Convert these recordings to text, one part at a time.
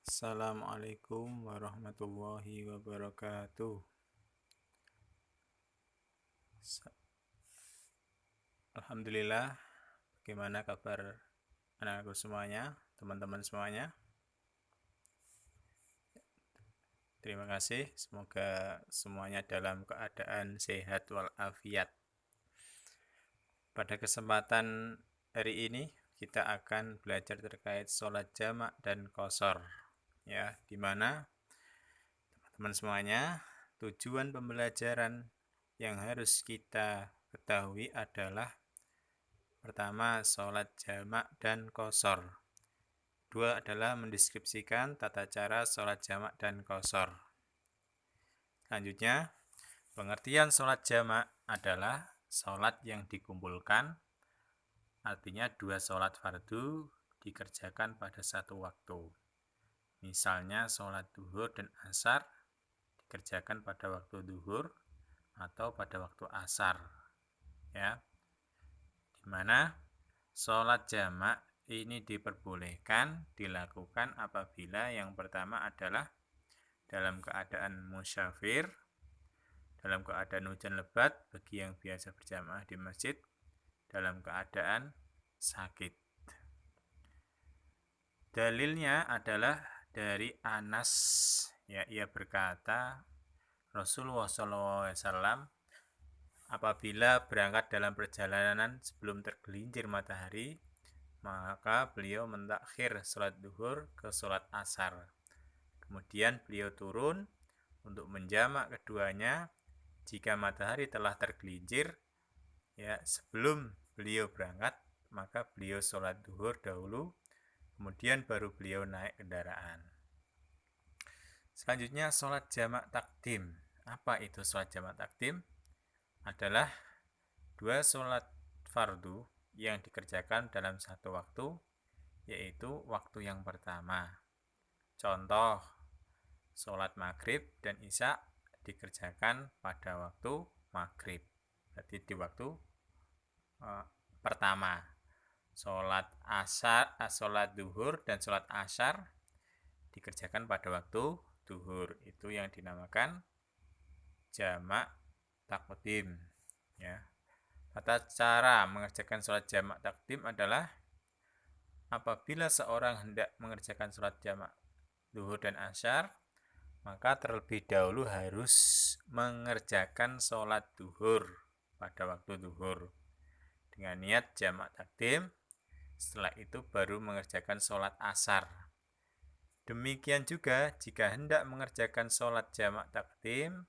Assalamualaikum warahmatullahi wabarakatuh. Alhamdulillah, bagaimana kabar anak-anakku semuanya, teman-teman semuanya? Terima kasih, semoga semuanya dalam keadaan sehat walafiat. Pada kesempatan hari ini, kita akan belajar terkait sholat jamak dan qashar. Ya, di mana teman-teman semuanya, tujuan pembelajaran yang harus kita ketahui adalah pertama, sholat jamak dan qashar. Dua adalah mendeskripsikan tata cara sholat jamak dan qashar. Selanjutnya, pengertian sholat jamak adalah sholat yang dikumpulkan, artinya dua sholat fardu dikerjakan pada satu waktu. Misalnya sholat duhur dan asar dikerjakan pada waktu duhur atau pada waktu asar. Ya, dimana sholat jamak ini diperbolehkan dilakukan apabila yang pertama adalah dalam keadaan musyafir, dalam keadaan hujan lebat bagi yang biasa berjamaah di masjid, dalam keadaan sakit. Dalilnya adalah dari Anas, ya, ia berkata Rasulullah SAW apabila berangkat dalam perjalanan sebelum tergelincir matahari, maka beliau mentakhir sholat duhur ke sholat asar. Kemudian beliau turun untuk menjamak keduanya jika matahari telah tergelincir. Ya, sebelum beliau berangkat, maka beliau sholat duhur dahulu, kemudian baru beliau naik kendaraan. Selanjutnya sholat jamak takdim. Apa itu sholat jamak takdim? Adalah dua sholat fardu yang dikerjakan dalam satu waktu, yaitu waktu yang pertama. Contoh, sholat maghrib dan isya dikerjakan pada waktu maghrib, berarti di waktu pertama. Sholat duhur dan sholat asar dikerjakan pada waktu duhur, itu yang dinamakan jamak takdim. Ya. Tata cara mengerjakan sholat jamak takdim adalah apabila seorang hendak mengerjakan sholat jamak duhur dan asar, maka terlebih dahulu harus mengerjakan sholat duhur pada waktu duhur dengan niat jamak takdim. Setelah itu baru mengerjakan sholat asar. Demikian juga jika hendak mengerjakan sholat jamak takdim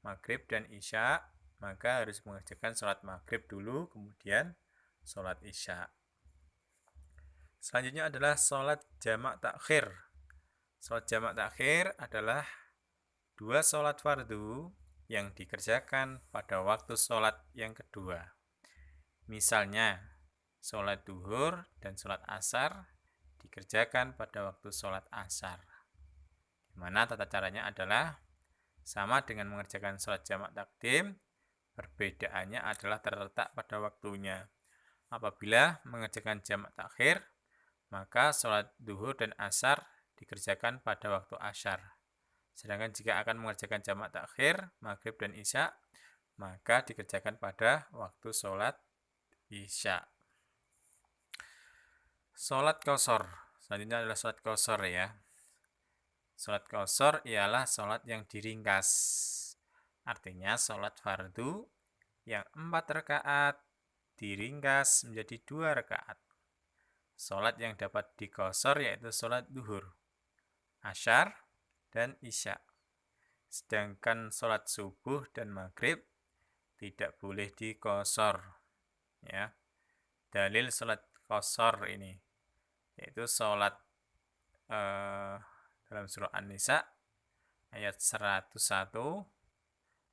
maghrib dan isya, maka harus mengerjakan sholat maghrib dulu, kemudian sholat isya. Selanjutnya adalah sholat jamak takhir. Sholat jamak takhir adalah dua sholat fardu yang dikerjakan pada waktu sholat yang kedua. Misalnya, sholat duhur dan sholat asar dikerjakan pada waktu sholat asar. Dimana tata caranya adalah sama dengan mengerjakan sholat jamak takdim, perbedaannya adalah terletak pada waktunya. Apabila mengerjakan jamak takhir, maka sholat duhur dan asar dikerjakan pada waktu asar. Sedangkan jika akan mengerjakan jamak takhir, maghrib dan isya, maka dikerjakan pada waktu sholat isya. Sholat qashar. Selanjutnya adalah sholat qashar, ya. Sholat qashar ialah sholat yang diringkas. Artinya sholat fardu yang 4 rakaat diringkas menjadi 2 rakaat. Sholat yang dapat diqashar yaitu sholat duhur, asyar, dan isya. Sedangkan sholat subuh dan maghrib tidak boleh diqashar. Ya. Dalil sholat qashar ini yaitu sholat dalam surah An-Nisa ayat 101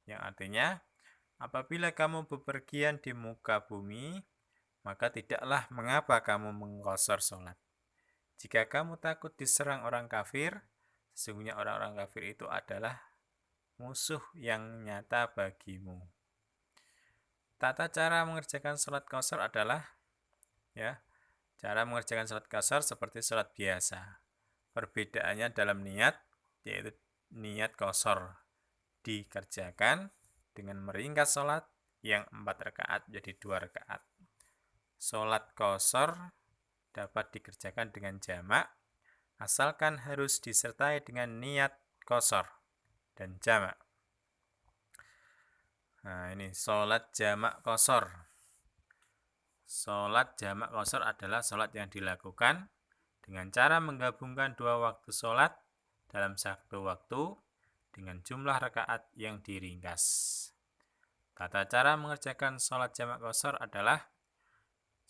yang artinya, apabila kamu bepergian di muka bumi, maka tidaklah mengapa kamu mengqashar sholat. Jika kamu takut diserang orang kafir, sesungguhnya orang-orang kafir itu adalah musuh yang nyata bagimu. Tata cara mengerjakan sholat qashar adalah, ya, cara mengerjakan sholat qashar seperti sholat biasa. perbedaannya dalam niat, yaitu niat qashar dikerjakan dengan meringkas sholat yang 4 rakaat menjadi 2 rakaat. Sholat qashar dapat dikerjakan dengan jamak, asalkan harus disertai dengan niat qashar dan jamak. Nah, ini sholat jamak qashar. Sholat jamak qashar adalah sholat yang dilakukan dengan cara menggabungkan 2 waktu sholat dalam satu waktu dengan jumlah rakaat yang diringkas. Tata cara mengerjakan sholat jamak qashar adalah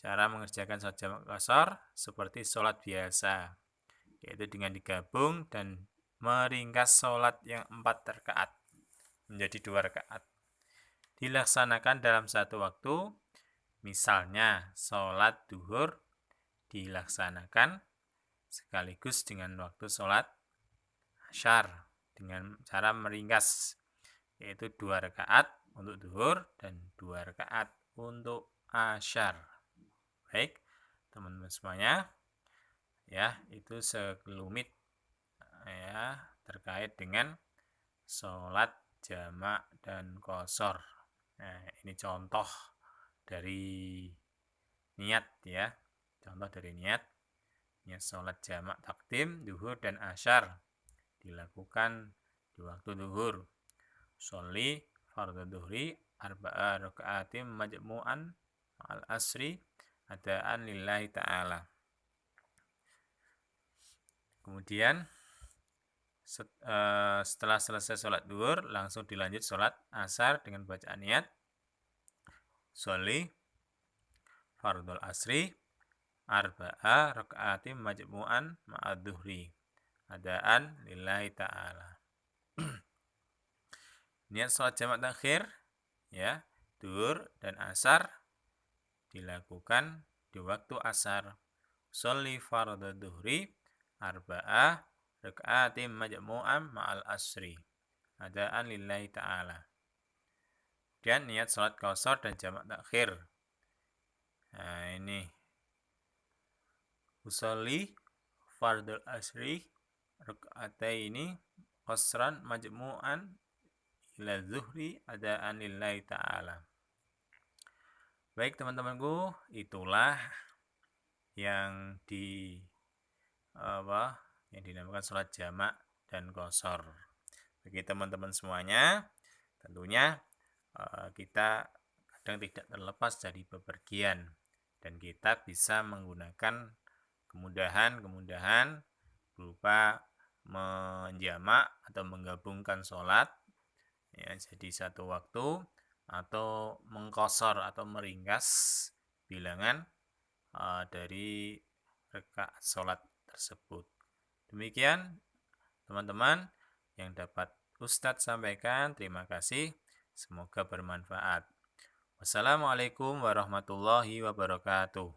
cara mengerjakan sholat jamak qashar seperti sholat biasa, yaitu dengan digabung dan meringkas sholat yang 4 rakaat menjadi 2 rakaat. Dilaksanakan dalam satu waktu, misalnya sholat duhur dilaksanakan sekaligus dengan waktu sholat asyar dengan cara meringkas, yaitu 2 rakaat untuk duhur dan 2 rakaat untuk asyar. Baik, teman-teman semuanya, ya, itu sekelumit ya terkait dengan sholat jamak dan qashar. Nah, ini contoh dari niat ya. Contoh dari niat sholat jamak takdim, duhur dan asyar dilakukan di waktu duhur. Sholli fardhu duhri arba'a raka'atim majmu'an ma'al asri adaan lillahi ta'ala. Kemudian setelah selesai sholat duhur langsung dilanjut sholat asar dengan bacaan niat sholli fardhul asri arba'a raka'atim majmu'an ma'ad duhri adaan lillahi ta'ala. Niat sholat jamak takhir ya, duhur dan asar dilakukan di waktu asar. Sholli fardhu duhri arba'a raka'atim majmu'an ma'al asri adaan lillahi ta'ala. Dan niat sholat qashar dan jamak takhir. Nah, ini usolli fardhu asri raka'ataini qasran majmu'an ila zuhri adaan lillahi ta'ala. Baik teman-temanku, itulah yang dinamakan sholat jamak dan qashar. Bagi teman-teman semuanya, tentunya kita kadang tidak terlepas dari bepergian dan kita bisa menggunakan kemudahan berupa menjamak atau menggabungkan sholat ya, jadi satu waktu atau mengqashar atau meringkas bilangan dari rakaat sholat tersebut. Demikian teman-teman yang dapat Ustadz sampaikan. Terima kasih. Semoga bermanfaat. Wassalamualaikum warahmatullahi wabarakatuh.